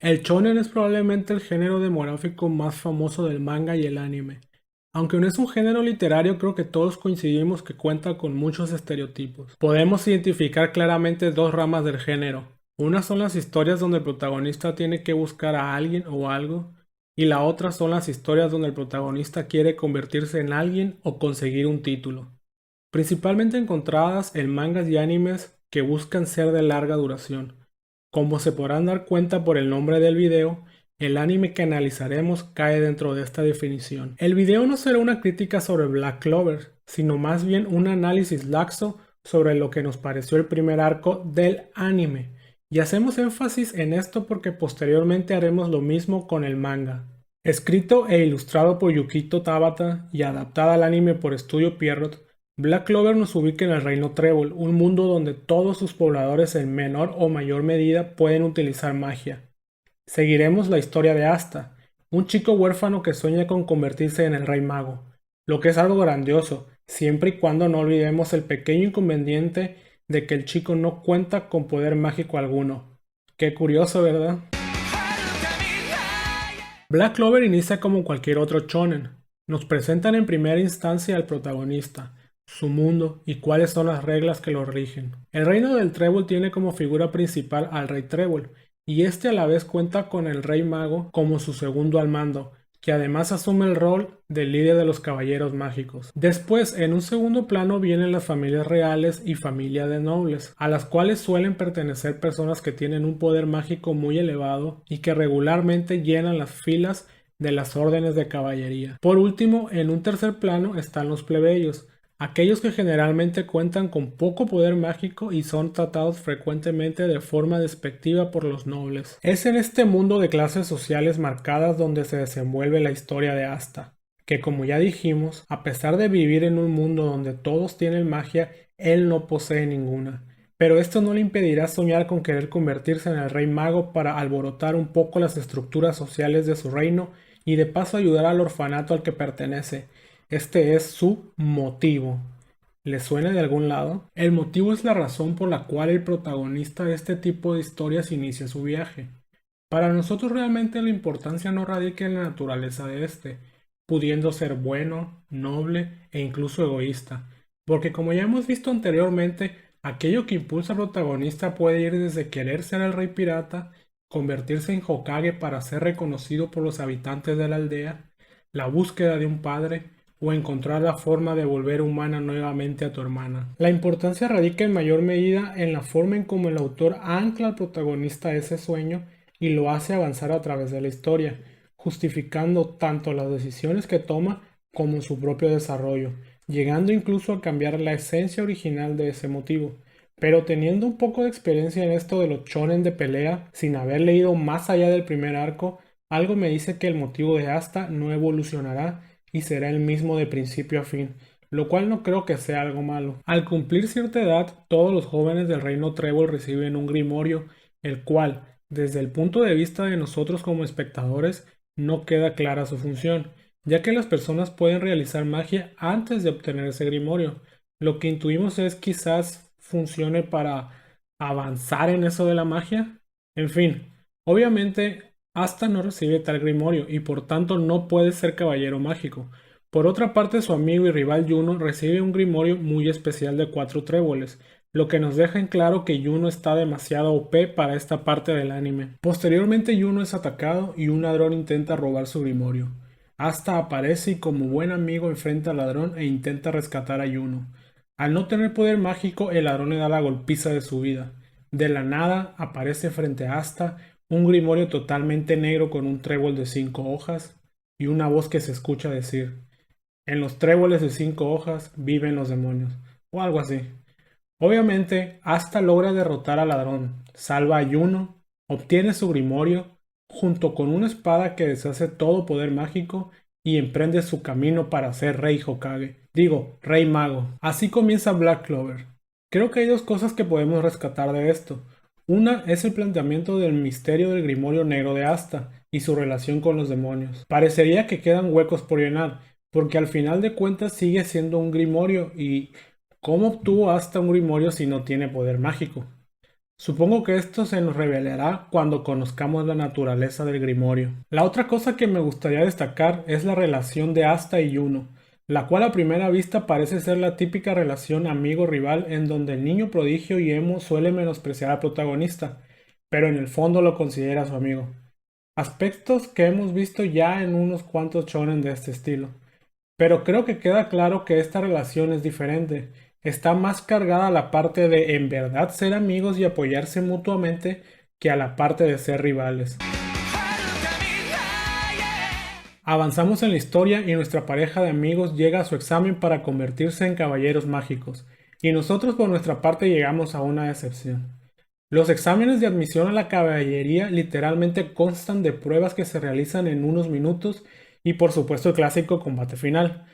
El shonen es probablemente el género demográfico más famoso del manga y el anime. Aunque no es un género literario, creo que todos coincidimos que cuenta con muchos estereotipos. Podemos identificar claramente dos ramas del género. Una son las historias donde el protagonista tiene que buscar a alguien o algo, y la otra son las historias donde el protagonista quiere convertirse en alguien o conseguir un título. Principalmente encontradas en mangas y animes que buscan ser de larga duración. Como se podrán dar cuenta por el nombre del video, el anime que analizaremos cae dentro de esta definición. El video no será una crítica sobre Black Clover, sino más bien un análisis laxo sobre lo que nos pareció el primer arco del anime. Y hacemos énfasis en esto porque posteriormente haremos lo mismo con el manga. Escrito e ilustrado por Yukito Tabata y adaptada al anime por Studio Pierrot, Black Clover nos ubica en el Reino Trébol, un mundo donde todos sus pobladores en menor o mayor medida pueden utilizar magia. Seguiremos la historia de Asta, un chico huérfano que sueña con convertirse en el Rey Mago, lo que es algo grandioso, siempre y cuando no olvidemos el pequeño inconveniente de que el chico no cuenta con poder mágico alguno. Qué curioso, ¿verdad? Black Clover inicia como cualquier otro shonen. Nos presentan en primera instancia al protagonista, su mundo y cuáles son las reglas que lo rigen. El reino del Trébol tiene como figura principal al Rey Trébol, y este a la vez cuenta con el Rey Mago como su segundo al mando, que además asume el rol de líder de los caballeros mágicos. Después, en un segundo plano vienen las familias reales y familia de nobles, a las cuales suelen pertenecer personas que tienen un poder mágico muy elevado y que regularmente llenan las filas de las órdenes de caballería. Por último, en un tercer plano están los plebeyos, aquellos que generalmente cuentan con poco poder mágico y son tratados frecuentemente de forma despectiva por los nobles. Es en este mundo de clases sociales marcadas donde se desenvuelve la historia de Asta, que como ya dijimos, a pesar de vivir en un mundo donde todos tienen magia, él no posee ninguna. Pero esto no le impedirá soñar con querer convertirse en el rey mago para alborotar un poco las estructuras sociales de su reino y de paso ayudar al orfanato al que pertenece. Este es su motivo. ¿Le suena de algún lado? El motivo es la razón por la cual el protagonista de este tipo de historias inicia su viaje. Para nosotros realmente la importancia no radica en la naturaleza de este, pudiendo ser bueno, noble e incluso egoísta, porque como ya hemos visto anteriormente, aquello que impulsa al protagonista puede ir desde querer ser el rey pirata, convertirse en Hokage para ser reconocido por los habitantes de la aldea, la búsqueda de un padre, o encontrar la forma de volver humana nuevamente a tu hermana. La importancia radica en mayor medida en la forma en cómo el autor ancla al protagonista a ese sueño y lo hace avanzar a través de la historia, justificando tanto las decisiones que toma como su propio desarrollo, llegando incluso a cambiar la esencia original de ese motivo. Pero teniendo un poco de experiencia en esto de los shonen de pelea, sin haber leído más allá del primer arco, algo me dice que el motivo de Asta no evolucionará y será el mismo de principio a fin, lo cual no creo que sea algo malo. Al cumplir cierta edad, todos los jóvenes del reino Trébol reciben un grimorio, el cual, desde el punto de vista de nosotros como espectadores, no queda clara su función, ya que las personas pueden realizar magia antes de obtener ese grimorio. Lo que intuimos es quizás funcione para avanzar en eso de la magia. En fin, obviamente Asta no recibe tal grimorio y por tanto no puede ser caballero mágico. Por otra parte, su amigo y rival Yuno recibe un grimorio muy especial de 4 tréboles, lo que nos deja en claro que Yuno está demasiado OP para esta parte del anime. Posteriormente Yuno es atacado y un ladrón intenta robar su grimorio. Asta aparece y como buen amigo enfrenta al ladrón e intenta rescatar a Yuno. Al no tener poder mágico, el ladrón le da la golpiza de su vida. De la nada aparece frente a Asta un grimorio totalmente negro con un trébol de 5 hojas y una voz que se escucha decir: en los tréboles de 5 hojas viven los demonios, o algo así. Obviamente, Asta logra derrotar al ladrón, salva a Yuno, obtiene su grimorio, junto con una espada que deshace todo poder mágico y emprende su camino para ser Rey Hokage. Digo, Rey Mago. Así comienza Black Clover. Creo que hay dos cosas que podemos rescatar de esto. Una es el planteamiento del misterio del grimorio negro de Asta y su relación con los demonios. Parecería que quedan huecos por llenar, porque al final de cuentas sigue siendo un grimorio y ¿cómo obtuvo Asta un grimorio si no tiene poder mágico? Supongo que esto se nos revelará cuando conozcamos la naturaleza del Grimorio. La otra cosa que me gustaría destacar es la relación de Asta y Yuno, la cual a primera vista parece ser la típica relación amigo-rival en donde el niño prodigio y emo suele menospreciar al protagonista, pero en el fondo lo considera su amigo. Aspectos que hemos visto ya en unos cuantos shonen de este estilo. Pero creo que queda claro que esta relación es diferente. Está más cargada a la parte de en verdad ser amigos y apoyarse mutuamente que a la parte de ser rivales. Avanzamos en la historia y nuestra pareja de amigos llega a su examen para convertirse en caballeros mágicos, y nosotros por nuestra parte llegamos a una decepción. Los exámenes de admisión a la caballería literalmente constan de pruebas que se realizan en unos minutos y por supuesto el clásico combate final.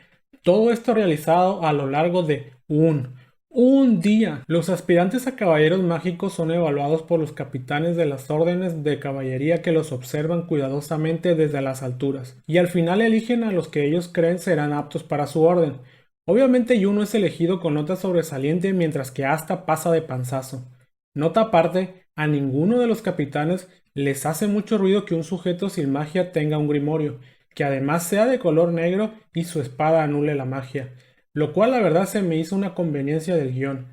Todo esto realizado a lo largo de un día. Los aspirantes a caballeros mágicos son evaluados por los capitanes de las órdenes de caballería que los observan cuidadosamente desde las alturas, y al final eligen a los que ellos creen serán aptos para su orden. Obviamente Yuno es elegido con nota sobresaliente mientras que Asta pasa de panzazo. Nota aparte, a ninguno de los capitanes les hace mucho ruido que un sujeto sin magia tenga un grimorio, que además sea de color negro y su espada anule la magia, lo cual la verdad se me hizo una conveniencia del guión.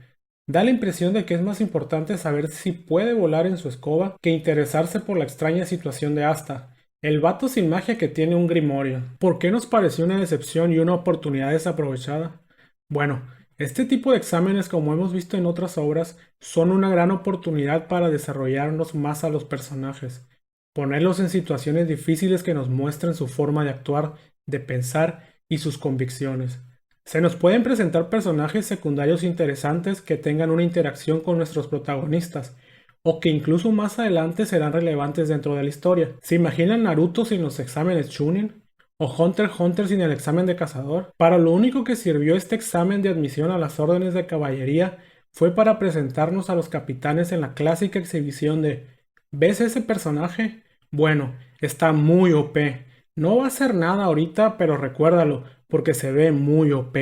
Da la impresión de que es más importante saber si puede volar en su escoba que interesarse por la extraña situación de Asta, el vato sin magia que tiene un grimorio. ¿Por qué nos pareció una decepción y una oportunidad desaprovechada? Bueno, este tipo de exámenes, como hemos visto en otras obras, son una gran oportunidad para desarrollarnos más a los personajes, ponerlos en situaciones difíciles que nos muestren su forma de actuar, de pensar y sus convicciones. Se nos pueden presentar personajes secundarios interesantes que tengan una interacción con nuestros protagonistas, o que incluso más adelante serán relevantes dentro de la historia. ¿Se imaginan Naruto sin los exámenes Chunin? ¿O Hunter x Hunter sin el examen de cazador? Para lo único que sirvió este examen de admisión a las órdenes de caballería fue para presentarnos a los capitanes en la clásica exhibición de ¿ves ese personaje? Bueno, está muy OP. No va a hacer nada ahorita, pero recuérdalo, porque se ve muy OP.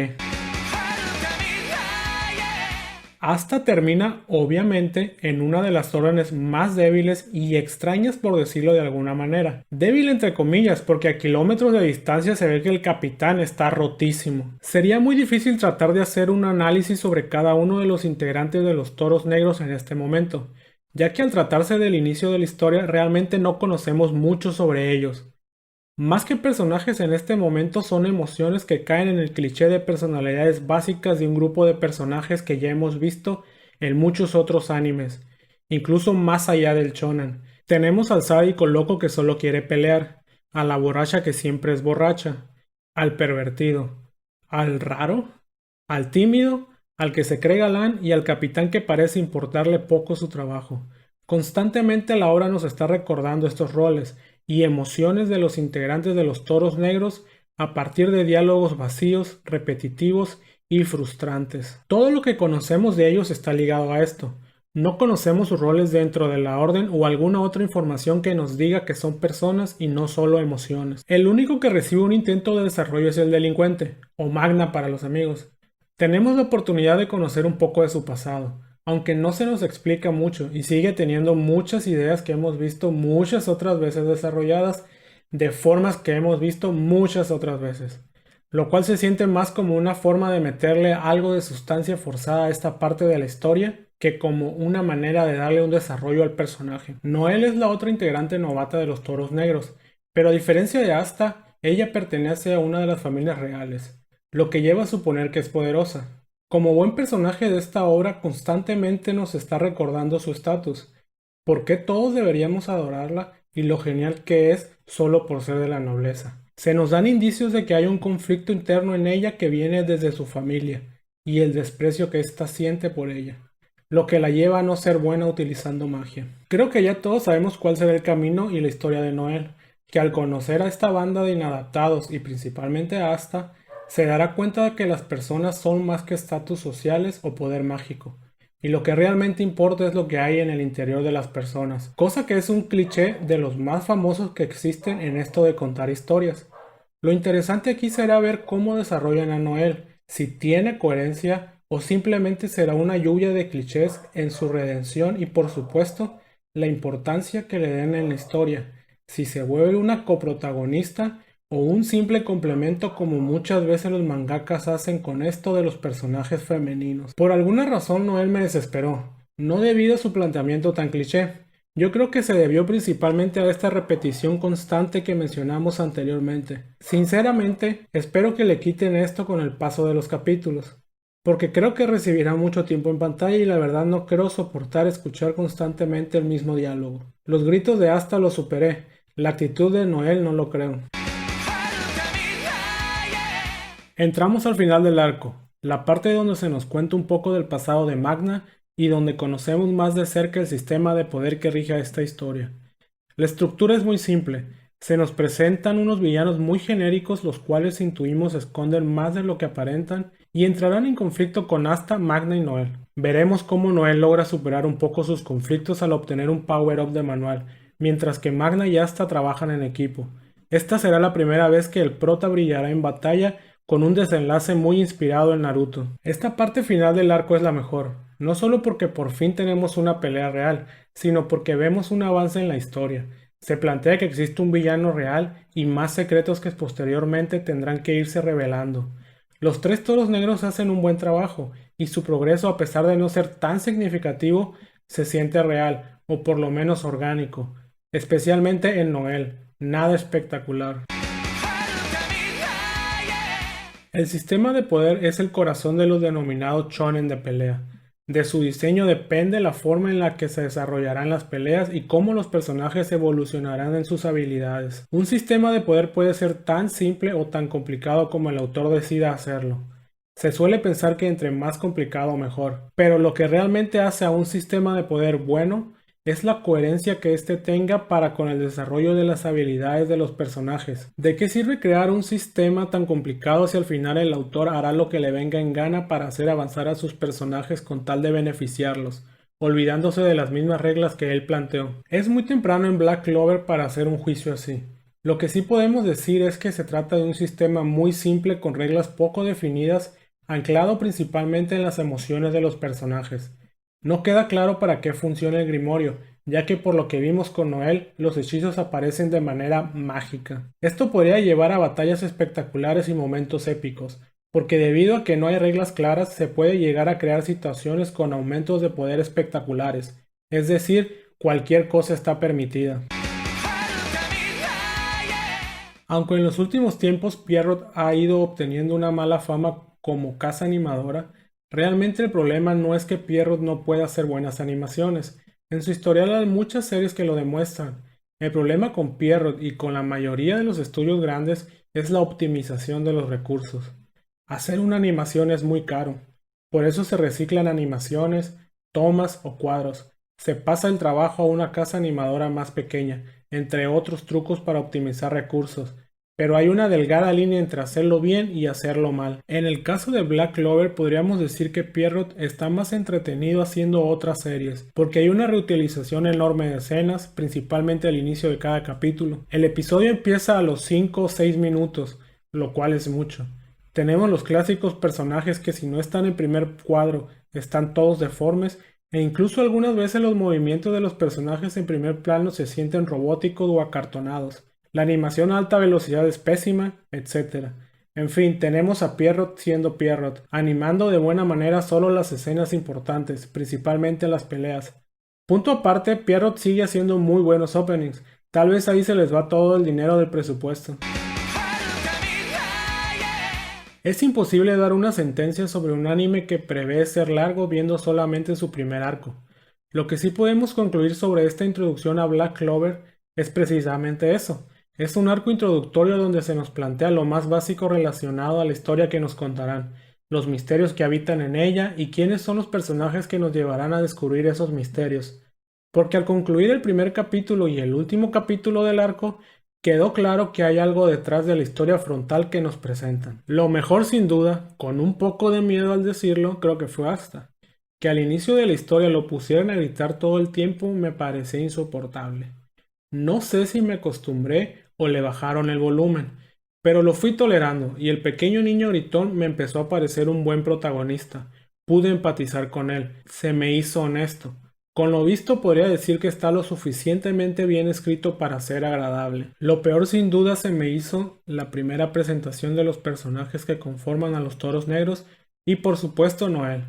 Asta termina, obviamente, en una de las órdenes más débiles y extrañas por decirlo de alguna manera. Débil entre comillas, porque a kilómetros de distancia se ve que el capitán está rotísimo. Sería muy difícil tratar de hacer un análisis sobre cada uno de los integrantes de los Toros Negros en este momento, ya que al tratarse del inicio de la historia realmente no conocemos mucho sobre ellos. Más que personajes en este momento son emociones que caen en el cliché de personalidades básicas de un grupo de personajes que ya hemos visto en muchos otros animes, incluso más allá del shonen. Tenemos al sádico loco que solo quiere pelear, a la borracha que siempre es borracha, al pervertido, al raro, al tímido, al que se cree galán y al capitán que parece importarle poco su trabajo. Constantemente la obra nos está recordando estos roles y emociones de los integrantes de los Toros Negros a partir de diálogos vacíos, repetitivos y frustrantes. Todo lo que conocemos de ellos está ligado a esto. No conocemos sus roles dentro de la orden o alguna otra información que nos diga que son personas y no solo emociones. El único que recibe un intento de desarrollo es el delincuente, o Magna para los amigos. Tenemos la oportunidad de conocer un poco de su pasado, aunque no se nos explica mucho y sigue teniendo muchas ideas que hemos visto muchas otras veces desarrolladas de formas que hemos visto muchas otras veces, lo cual se siente más como una forma de meterle algo de sustancia forzada a esta parte de la historia que como una manera de darle un desarrollo al personaje. Noelle es la otra integrante novata de los Toros Negros, pero a diferencia de Asta, ella pertenece a una de las familias reales, lo que lleva a suponer que es poderosa. Como buen personaje de esta obra constantemente nos está recordando su estatus, por qué todos deberíamos adorarla y lo genial que es solo por ser de la nobleza. Se nos dan indicios de que hay un conflicto interno en ella que viene desde su familia y el desprecio que ésta siente por ella, lo que la lleva a no ser buena utilizando magia. Creo que ya todos sabemos cuál será el camino y la historia de Noelle, que al conocer a esta banda de inadaptados y principalmente a Asta, se dará cuenta de que las personas son más que estatus sociales o poder mágico, y lo que realmente importa es lo que hay en el interior de las personas, cosa que es un cliché de los más famosos que existen en esto de contar historias. Lo interesante aquí será ver cómo desarrollan a Noelle, si tiene coherencia o simplemente será una lluvia de clichés en su redención y por supuesto la importancia que le den en la historia, si se vuelve una coprotagonista o un simple complemento como muchas veces los mangakas hacen con esto de los personajes femeninos. Por alguna razón Noel me desesperó, no debido a su planteamiento tan cliché. Yo creo que se debió principalmente a esta repetición constante que mencionamos anteriormente. Sinceramente, espero que le quiten esto con el paso de los capítulos, porque creo que recibirá mucho tiempo en pantalla y la verdad no creo soportar escuchar constantemente el mismo diálogo. Los gritos de Asta lo superé, la actitud de Noel no lo creo. Entramos al final del arco, la parte donde se nos cuenta un poco del pasado de Magna y donde conocemos más de cerca el sistema de poder que rige a esta historia. La estructura es muy simple, se nos presentan unos villanos muy genéricos los cuales intuimos esconden más de lo que aparentan y entrarán en conflicto con Asta, Magna y Noel. Veremos cómo Noel logra superar un poco sus conflictos al obtener un power-up de manual, mientras que Magna y Asta trabajan en equipo. Esta será la primera vez que el prota brillará en batalla con un desenlace muy inspirado en Naruto. Esta parte final del arco es la mejor, no solo porque por fin tenemos una pelea real, sino porque vemos un avance en la historia. Se plantea que existe un villano real y más secretos que posteriormente tendrán que irse revelando. Los tres toros negros hacen un buen trabajo, y su progreso, a pesar de no ser tan significativo, se siente real, o por lo menos orgánico, especialmente en Noel, nada espectacular. El sistema de poder es el corazón de los denominados shonen de pelea. De su diseño depende la forma en la que se desarrollarán las peleas y cómo los personajes evolucionarán en sus habilidades. Un sistema de poder puede ser tan simple o tan complicado como el autor decida hacerlo. Se suele pensar que entre más complicado mejor, pero lo que realmente hace a un sistema de poder bueno es la coherencia que éste tenga para con el desarrollo de las habilidades de los personajes. ¿De qué sirve crear un sistema tan complicado si al final el autor hará lo que le venga en gana para hacer avanzar a sus personajes con tal de beneficiarlos, olvidándose de las mismas reglas que él planteó? Es muy temprano en Black Clover para hacer un juicio así. Lo que sí podemos decir es que se trata de un sistema muy simple con reglas poco definidas, anclado principalmente en las emociones de los personajes. No queda claro para qué funciona el Grimorio, ya que por lo que vimos con Noel, los hechizos aparecen de manera mágica. Esto podría llevar a batallas espectaculares y momentos épicos, porque debido a que no hay reglas claras se puede llegar a crear situaciones con aumentos de poder espectaculares, es decir, cualquier cosa está permitida. Aunque en los últimos tiempos Pierrot ha ido obteniendo una mala fama como casa animadora, realmente el problema no es que Pierrot no pueda hacer buenas animaciones. En su historial hay muchas series que lo demuestran. El problema con Pierrot y con la mayoría de los estudios grandes es la optimización de los recursos. Hacer una animación es muy caro. Por eso se reciclan animaciones, tomas o cuadros. Se pasa el trabajo a una casa animadora más pequeña, entre otros trucos para optimizar recursos. Pero hay una delgada línea entre hacerlo bien y hacerlo mal. En el caso de Black Clover podríamos decir que Pierrot está más entretenido haciendo otras series, porque hay una reutilización enorme de escenas, principalmente al inicio de cada capítulo. El episodio empieza a los 5 o 6 minutos, lo cual es mucho. Tenemos los clásicos personajes que si no están en primer cuadro están todos deformes, e incluso algunas veces los movimientos de los personajes en primer plano se sienten robóticos o acartonados. La animación a alta velocidad es pésima, etc. En fin, tenemos a Pierrot siendo Pierrot, animando de buena manera solo las escenas importantes, principalmente las peleas. Punto aparte, Pierrot sigue haciendo muy buenos openings, tal vez ahí se les va todo el dinero del presupuesto. Es imposible dar una sentencia sobre un anime que prevé ser largo viendo solamente su primer arco. Lo que sí podemos concluir sobre esta introducción a Black Clover es precisamente eso. Es un arco introductorio donde se nos plantea lo más básico relacionado a la historia que nos contarán, los misterios que habitan en ella y quiénes son los personajes que nos llevarán a descubrir esos misterios. Porque al concluir el primer capítulo y el último capítulo del arco, quedó claro que hay algo detrás de la historia frontal que nos presentan. Lo mejor sin duda, con un poco de miedo al decirlo, creo que fue Asta. Que al inicio de la historia lo pusieran a gritar todo el tiempo me parecía insoportable. No sé si me acostumbré o le bajaron el volumen, pero lo fui tolerando y el pequeño niño gritón me empezó a parecer un buen protagonista, pude empatizar con él, se me hizo honesto. Con lo visto podría decir que está lo suficientemente bien escrito para ser agradable. Lo peor sin duda se me hizo la primera presentación de los personajes que conforman a los Toros Negros y por supuesto Noel.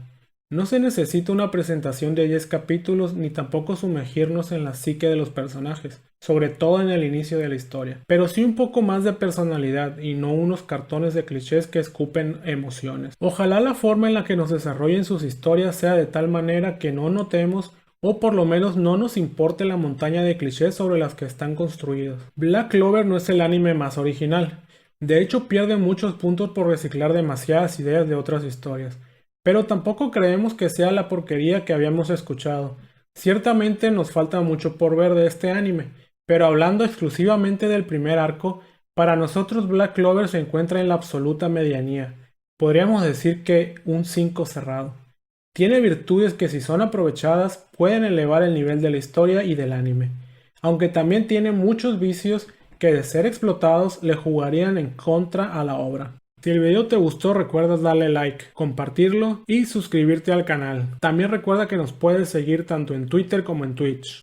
No se necesita una presentación de 10 capítulos ni tampoco sumergirnos en la psique de los personajes, sobre todo en el inicio de la historia, pero sí un poco más de personalidad y no unos cartones de clichés que escupen emociones. Ojalá la forma en la que nos desarrollen sus historias sea de tal manera que no notemos o por lo menos no nos importe la montaña de clichés sobre las que están construidos. Black Clover no es el anime más original, de hecho pierde muchos puntos por reciclar demasiadas ideas de otras historias. Pero tampoco creemos que sea la porquería que habíamos escuchado. Ciertamente nos falta mucho por ver de este anime, pero hablando exclusivamente del primer arco, para nosotros Black Clover se encuentra en la absoluta medianía. Podríamos decir que un 5 cerrado. Tiene virtudes que si son aprovechadas pueden elevar el nivel de la historia y del anime, aunque también tiene muchos vicios que de ser explotados le jugarían en contra a la obra. Si el video te gustó, recuerda darle like, compartirlo y suscribirte al canal. También recuerda que nos puedes seguir tanto en Twitter como en Twitch.